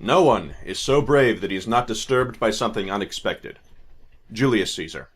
No one is so brave that he is not disturbed by something unexpected. Julius Caesar.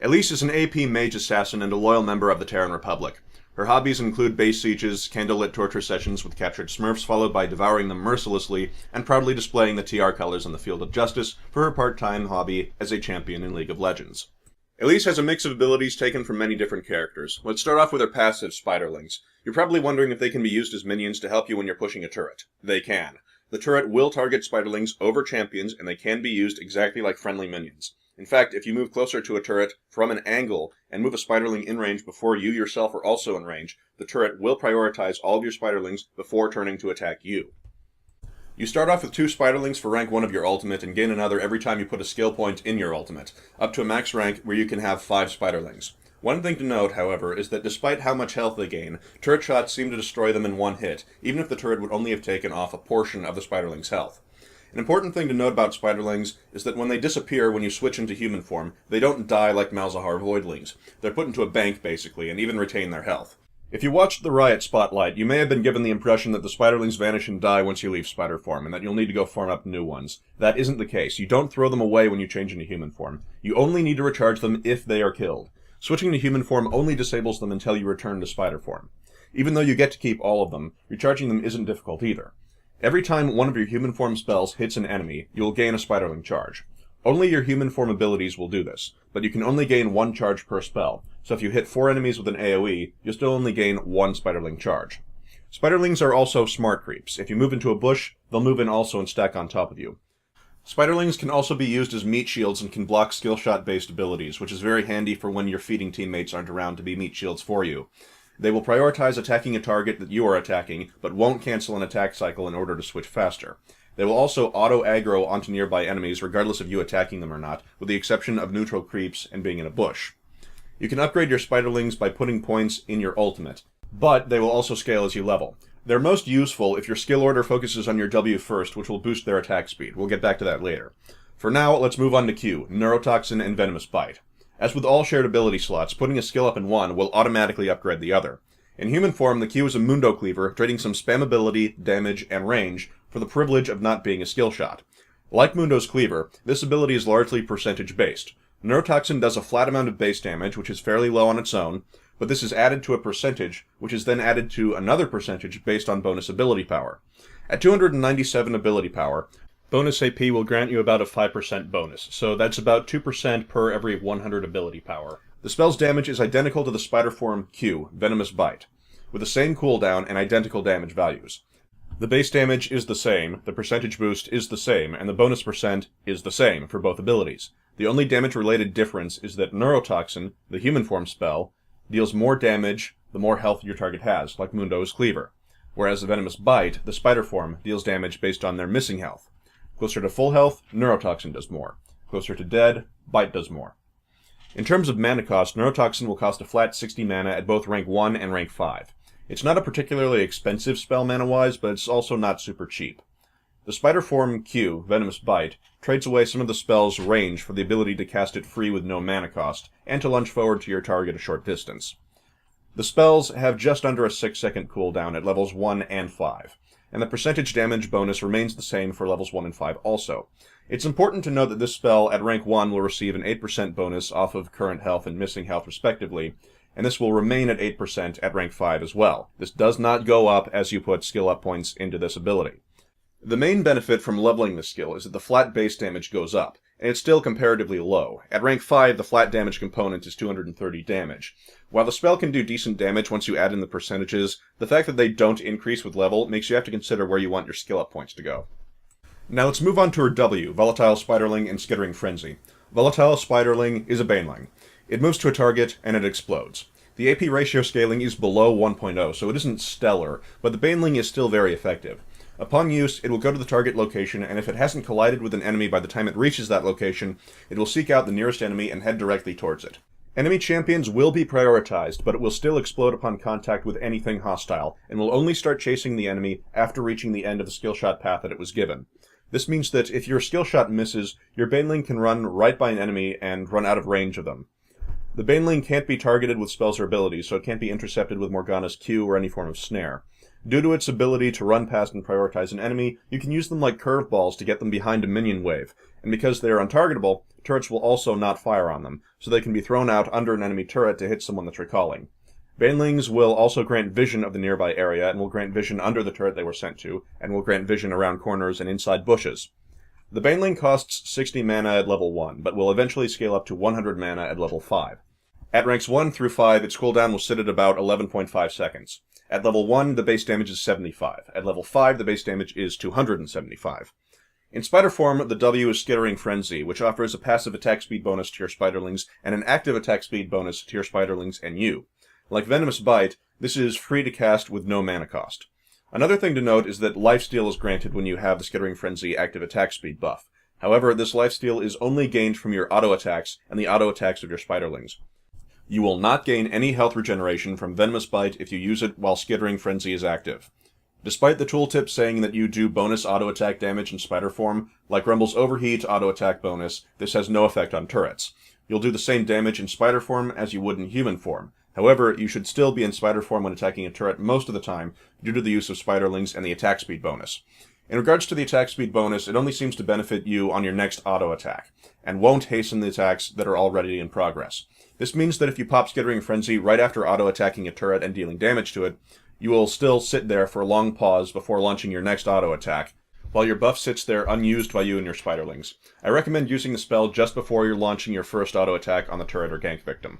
Elise is an AP mage assassin and a loyal member of the Terran Republic. Her hobbies include base sieges, candlelit torture sessions with captured smurfs, followed by devouring them mercilessly, and proudly displaying the TR colors on the field of justice for her part-time hobby as a champion in League of Legends. Elise has a mix of abilities taken from many different characters. Let's start off with her passive, Spiderlings. You're probably wondering if they can be used as minions to help you when you're pushing a turret. They can. The turret will target Spiderlings over champions, and they can be used exactly like friendly minions. In fact, if you move closer to a turret from an angle and move a Spiderling in range before you yourself are also in range, the turret will prioritize all of your Spiderlings before turning to attack you. You start off with 2 Spiderlings for rank 1 of your ultimate and gain another every time you put a skill point in your ultimate, up to a max rank where you can have 5 Spiderlings. One thing to note, however, is that despite how much health they gain, turret shots seem to destroy them in one hit, even if the turret would only have taken off a portion of the Spiderling's health. An important thing to note about Spiderlings is that when they disappear when you switch into human form, they don't die like Malzahar Voidlings. They're put into a bank, basically, and even retain their health. If you watched the Riot Spotlight, you may have been given the impression that the Spiderlings vanish and die once you leave Spider form, and that you'll need to go farm up new ones. That isn't the case. You don't throw them away when you change into human form. You only need to recharge them if they are killed. Switching to human form only disables them until you return to Spider form. Even though you get to keep all of them, recharging them isn't difficult either. Every time one of your human form spells hits an enemy, you will gain a Spiderling charge. Only your human form abilities will do this, but you can only gain 1 charge per spell, so if you hit 4 enemies with an AoE, you'll still only gain 1 Spiderling charge. Spiderlings are also smart creeps. If you move into a bush, they'll move in also and stack on top of you. Spiderlings can also be used as meat shields and can block skill shot based abilities, which is very handy for when your feeding teammates aren't around to be meat shields for you. They will prioritize attacking a target that you are attacking, but won't cancel an attack cycle in order to switch faster. They will also auto-aggro onto nearby enemies regardless of you attacking them or not, with the exception of neutral creeps and being in a bush. You can upgrade your Spiderlings by putting points in your ultimate, but they will also scale as you level. They're most useful if your skill order focuses on your W first, which will boost their attack speed. We'll get back to that later. For now, let's move on to Q, Neurotoxin and Venomous Bite. As with all shared ability slots, putting a skill up in one will automatically upgrade the other. In human form, the Q is a Mundo Cleaver, trading some spammability, damage, and range for the privilege of not being a skill shot. Like Mundo's Cleaver, this ability is largely percentage-based. Neurotoxin does a flat amount of base damage, which is fairly low on its own, but this is added to a percentage, which is then added to another percentage based on bonus ability power. At 297 ability power, bonus AP will grant you about a 5% bonus, so that's about 2% per every 100 ability power. The spell's damage is identical to the Spider form Q, Venomous Bite, with the same cooldown and identical damage values. The base damage is the same, the percentage boost is the same, and the bonus percent is the same for both abilities. The only damage-related difference is that Neurotoxin, the human form spell, deals more damage the more health your target has, like Mundo's Cleaver, whereas the Venomous Bite, the Spider form, deals damage based on their missing health. Closer to full health, Neurotoxin does more. Closer to dead, Bite does more. In terms of mana cost, Neurotoxin will cost a flat 60 mana at both rank 1 and rank 5. It's not a particularly expensive spell mana-wise, but it's also not super cheap. The Spider form Q, Venomous Bite, trades away some of the spell's range for the ability to cast it free with no mana cost, and to lunge forward to your target a short distance. The spells have just under a 6-second cooldown at levels 1 and 5, and the percentage damage bonus remains the same for levels 1 and 5 also. It's important to note that this spell at rank 1 will receive an 8% bonus off of current health and missing health respectively, and this will remain at 8% at rank 5 as well. This does not go up as you put skill up points into this ability. The main benefit from leveling this skill is that the flat base damage goes up, and it's still comparatively low. At rank 5, the flat damage component is 230 damage. While the spell can do decent damage once you add in the percentages, the fact that they don't increase with level makes you have to consider where you want your skill up points to go. Now let's move on to her W, Volatile Spiderling and Skittering Frenzy. Volatile Spiderling is a baneling. It moves to a target, and it explodes. The AP ratio scaling is below 1.0, so it isn't stellar, but the baneling is still very effective. Upon use, it will go to the target location, and if it hasn't collided with an enemy by the time it reaches that location, it will seek out the nearest enemy and head directly towards it. Enemy champions will be prioritized, but it will still explode upon contact with anything hostile, and will only start chasing the enemy after reaching the end of the skill shot path that it was given. This means that if your skill shot misses, your baneling can run right by an enemy and run out of range of them. The baneling can't be targeted with spells or abilities, so it can't be intercepted with Morgana's Q or any form of snare. Due to its ability to run past and prioritize an enemy, you can use them like curveballs to get them behind a minion wave, and because they are untargetable, turrets will also not fire on them, so they can be thrown out under an enemy turret to hit someone that's recalling. Banelings will also grant vision of the nearby area, and will grant vision under the turret they were sent to, and will grant vision around corners and inside bushes. The Baneling costs 60 mana at level 1, but will eventually scale up to 100 mana at level 5. At ranks 1 through 5, its cooldown will sit at about 11.5 seconds. At level 1, the base damage is 75. At level 5, the base damage is 275. In Spider form, the W is Skittering Frenzy, which offers a passive attack speed bonus to your Spiderlings and an active attack speed bonus to your Spiderlings and you. Like Venomous Bite, this is free to cast with no mana cost. Another thing to note is that lifesteal is granted when you have the Skittering Frenzy active attack speed buff. However, this lifesteal is only gained from your auto attacks and the auto attacks of your Spiderlings. You will not gain any health regeneration from Venomous Bite if you use it while Skittering Frenzy is active. Despite the tooltip saying that you do bonus auto attack damage in Spider form, like Rumble's Overheat auto attack bonus, this has no effect on turrets. You'll do the same damage in Spider form as you would in human form. However, you should still be in Spider form when attacking a turret most of the time, due to the use of Spiderlings and the attack speed bonus. In regards to the attack speed bonus, it only seems to benefit you on your next auto attack, and won't hasten the attacks that are already in progress. This means that if you pop Skittering Frenzy right after auto attacking a turret and dealing damage to it, you will still sit there for a long pause before launching your next auto attack, while your buff sits there unused by you and your Spiderlings. I recommend using the spell just before you're launching your first auto attack on the turret or gank victim.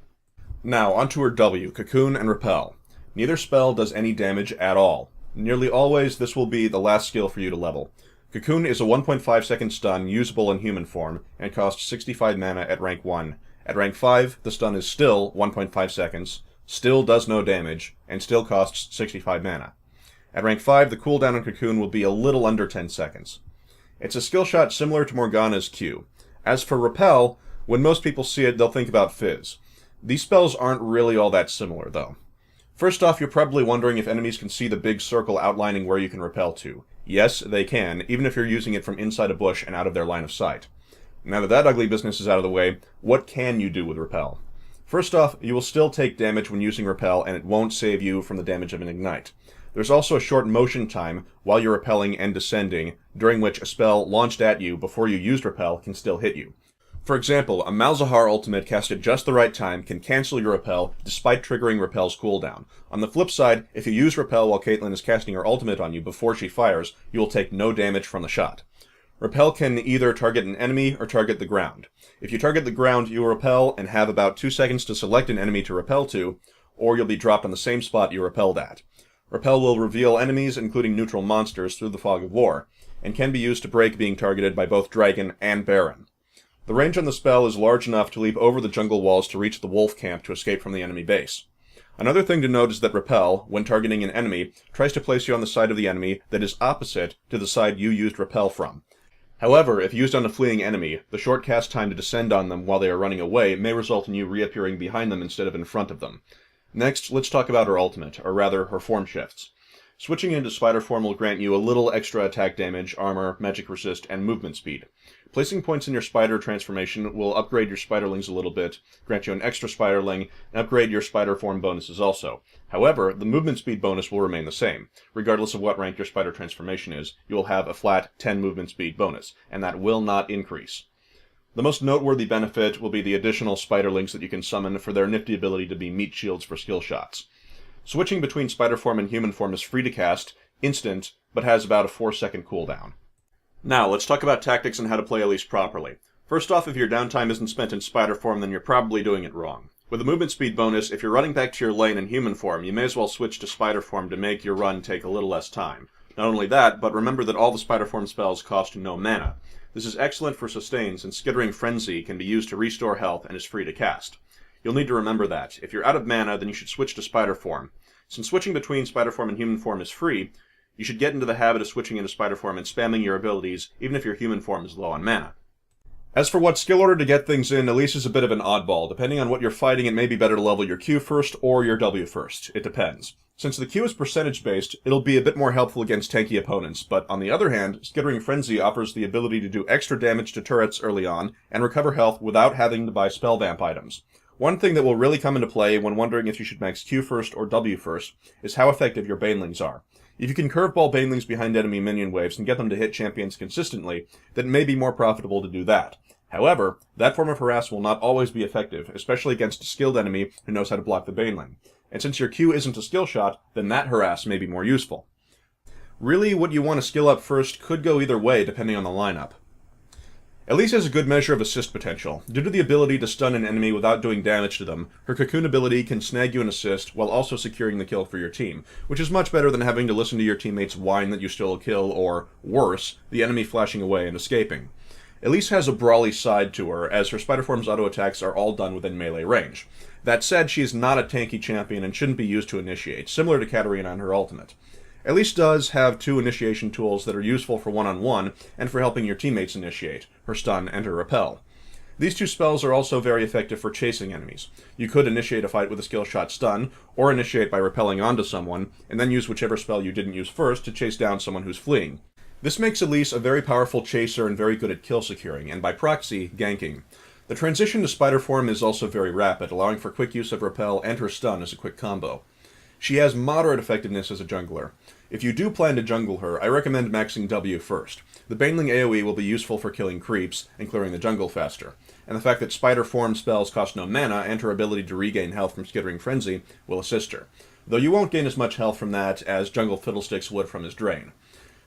Now, onto her W, Cocoon and Repel. Neither spell does any damage at all. Nearly always, this will be the last skill for you to level. Cocoon is a 1.5 second stun, usable in human form, and costs 65 mana at rank 1. At rank 5, the stun is still 1.5 seconds, still does no damage, and still costs 65 mana. At rank 5, the cooldown on Cocoon will be a little under 10 seconds. It's a skill shot similar to Morgana's Q. As for Repel, when most people see it, they'll think about Fizz. These spells aren't really all that similar, though. First off, you're probably wondering if enemies can see the big circle outlining where you can repel to. Yes, they can, even if you're using it from inside a bush and out of their line of sight. Now that that ugly business is out of the way, what can you do with Repel? First off, you will still take damage when using Repel, and it won't save you from the damage of an Ignite. There's also a short motion time while you're repelling and descending, during which a spell launched at you before you used Repel can still hit you. For example, a Malzahar ultimate cast at just the right time can cancel your Repel despite triggering Repel's cooldown. On the flip side, if you use Repel while Caitlyn is casting her ultimate on you before she fires, you will take no damage from the shot. Repel can either target an enemy or target the ground. If you target the ground, you will repel and have about 2 seconds to select an enemy to repel to, or you'll be dropped on the same spot you repelled at. Repel will reveal enemies, including neutral monsters, through the fog of war, and can be used to break being targeted by both Dragon and Baron. The range on the spell is large enough to leap over the jungle walls to reach the wolf camp to escape from the enemy base. Another thing to note is that Repel, when targeting an enemy, tries to place you on the side of the enemy that is opposite to the side you used Repel from. However, if used on a fleeing enemy, the short cast time to descend on them while they are running away may result in you reappearing behind them instead of in front of them. Next, let's talk about her ultimate, or rather, her form shifts. Switching into Spider form will grant you a little extra attack damage, armor, magic resist, and movement speed. Placing points in your Spider transformation will upgrade your Spiderlings a little bit, grant you an extra Spiderling, and upgrade your Spider form bonuses also. However, the movement speed bonus will remain the same. Regardless of what rank your Spider transformation is, you will have a flat 10 movement speed bonus, and that will not increase. The most noteworthy benefit will be the additional Spiderlings that you can summon for their nifty ability to be meat shields for skill shots. Switching between Spider form and human form is free to cast, instant, but has about a 4-second cooldown. Now, let's talk about tactics and how to play Elise properly. First off, if your downtime isn't spent in Spider form, then you're probably doing it wrong. With a movement speed bonus, if you're running back to your lane in human form, you may as well switch to Spider form to make your run take a little less time. Not only that, but remember that all the Spider form spells cost no mana. This is excellent for sustains, and Skittering Frenzy can be used to restore health and is free to cast. You'll need to remember that. If you're out of mana, then you should switch to Spider form. Since switching between Spider form and human form is free, you should get into the habit of switching into Spider form and spamming your abilities, even if your human form is low on mana. As for what skill order to get things in, Elise is a bit of an oddball. Depending on what you're fighting, it may be better to level your Q first or your W first. It depends. Since the Q is percentage-based, it'll be a bit more helpful against tanky opponents, but on the other hand, Skittering Frenzy offers the ability to do extra damage to turrets early on, and recover health without having to buy spell vamp items. One thing that will really come into play when wondering if you should max Q first or W first is how effective your banelings are. If you can curveball banelings behind enemy minion waves and get them to hit champions consistently, then it may be more profitable to do that. However, that form of harass will not always be effective, especially against a skilled enemy who knows how to block the baneling. And since your Q isn't a skill shot, then that harass may be more useful. Really, what you want to skill up first could go either way depending on the lineup. Elise has a good measure of assist potential. Due to the ability to stun an enemy without doing damage to them, her cocoon ability can snag you an assist while also securing the kill for your team, which is much better than having to listen to your teammates whine that you stole a kill or, worse, the enemy flashing away and escaping. Elise has a brawly side to her, as her Spider Form's auto attacks are all done within melee range. That said, she is not a tanky champion and shouldn't be used to initiate, similar to Katarina and her ultimate. Elise does have two initiation tools that are useful for one-on-one and for helping your teammates initiate, her stun and her repel. These two spells are also very effective for chasing enemies. You could initiate a fight with a skill shot stun, or initiate by repelling onto someone, and then use whichever spell you didn't use first to chase down someone who's fleeing. This makes Elise a very powerful chaser and very good at kill securing, and by proxy, ganking. The transition to Spider Form is also very rapid, allowing for quick use of repel and her stun as a quick combo. She has moderate effectiveness as a jungler. If you do plan to jungle her, I recommend maxing W first. The baneling AoE will be useful for killing creeps and clearing the jungle faster, and the fact that Spider Form spells cost no mana and her ability to regain health from Skittering Frenzy will assist her, though you won't gain as much health from that as Jungle Fiddlesticks would from his Drain.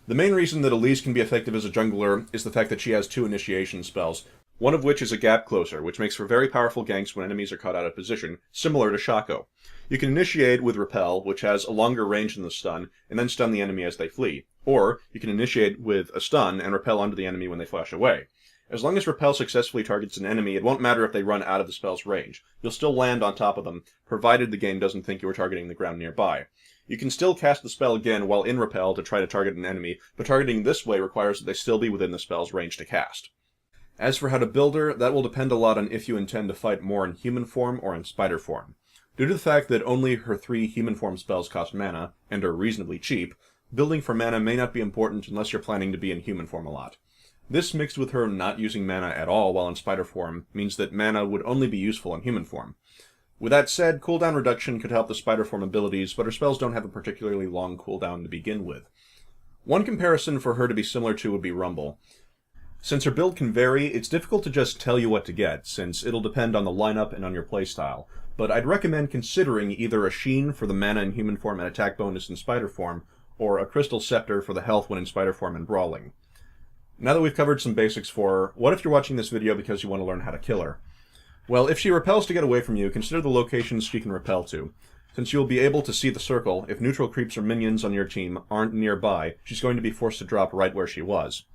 The main reason that Elise can be effective as a jungler is the fact that she has two initiation spells, one of which is a gap closer, which makes for very powerful ganks when enemies are caught out of position, similar to Shaco. You can initiate with Repel, which has a longer range than the stun, and then stun the enemy as they flee. Or, you can initiate with a stun and repel onto the enemy when they flash away. As long as Repel successfully targets an enemy, it won't matter if they run out of the spell's range. You'll still land on top of them, provided the game doesn't think you are targeting the ground nearby. You can still cast the spell again while in Repel to try to target an enemy, but targeting this way requires that they still be within the spell's range to cast. As for how to build her, that will depend a lot on if you intend to fight more in human form or in spider form. Due to the fact that only her 3 human form spells cost mana, and are reasonably cheap, building for mana may not be important unless you're planning to be in human form a lot. This mixed with her not using mana at all while in spider form means that mana would only be useful in human form. With that said, cooldown reduction could help the spider form abilities, but her spells don't have a particularly long cooldown to begin with. One comparison for her to be similar to would be Rumble. Since her build can vary, it's difficult to just tell you what to get, since it'll depend on the lineup and on your playstyle, but I'd recommend considering either a Sheen for the mana in human form and attack bonus in spider form, or a Crystal Scepter for the health when in spider form and brawling. Now that we've covered some basics for her, what if you're watching this video because you want to learn how to kill her? Well, if she repels to get away from you, consider the locations she can repel to. Since you'll be able to see the circle, if neutral creeps or minions on your team aren't nearby, she's going to be forced to drop right where she was.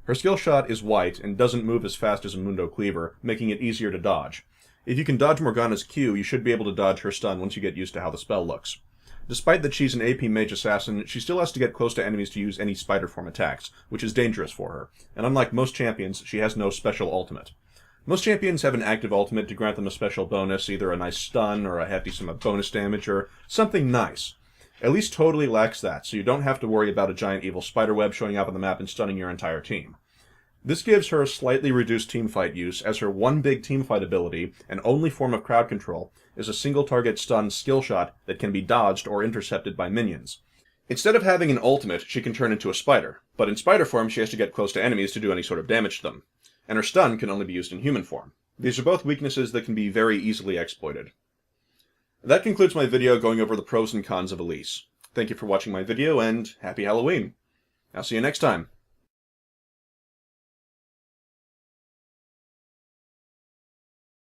Her skill shot is white and doesn't move as fast as a Mundo Cleaver, making it easier to dodge. If you can dodge Morgana's Q, you should be able to dodge her stun once you get used to how the spell looks. Despite that she's an AP mage assassin, she still has to get close to enemies to use any spider form attacks, which is dangerous for her, and unlike most champions, she has no special ultimate. Most champions have an active ultimate to grant them a special bonus, either a nice stun or a hefty sum of bonus damage, or something nice. Elise totally lacks that, so you don't have to worry about a giant evil spiderweb showing up on the map and stunning your entire team. This gives her slightly reduced teamfight use, as her one big teamfight ability, and only form of crowd control, is a single target stun skill shot that can be dodged or intercepted by minions. Instead of having an ultimate, she can turn into a spider, but in spider form she has to get close to enemies to do any sort of damage to them. And her stun can only be used in human form. These are both weaknesses that can be very easily exploited. That concludes my video going over the pros and cons of Elise. Thank you for watching my video, and happy Halloween! I'll see you next time.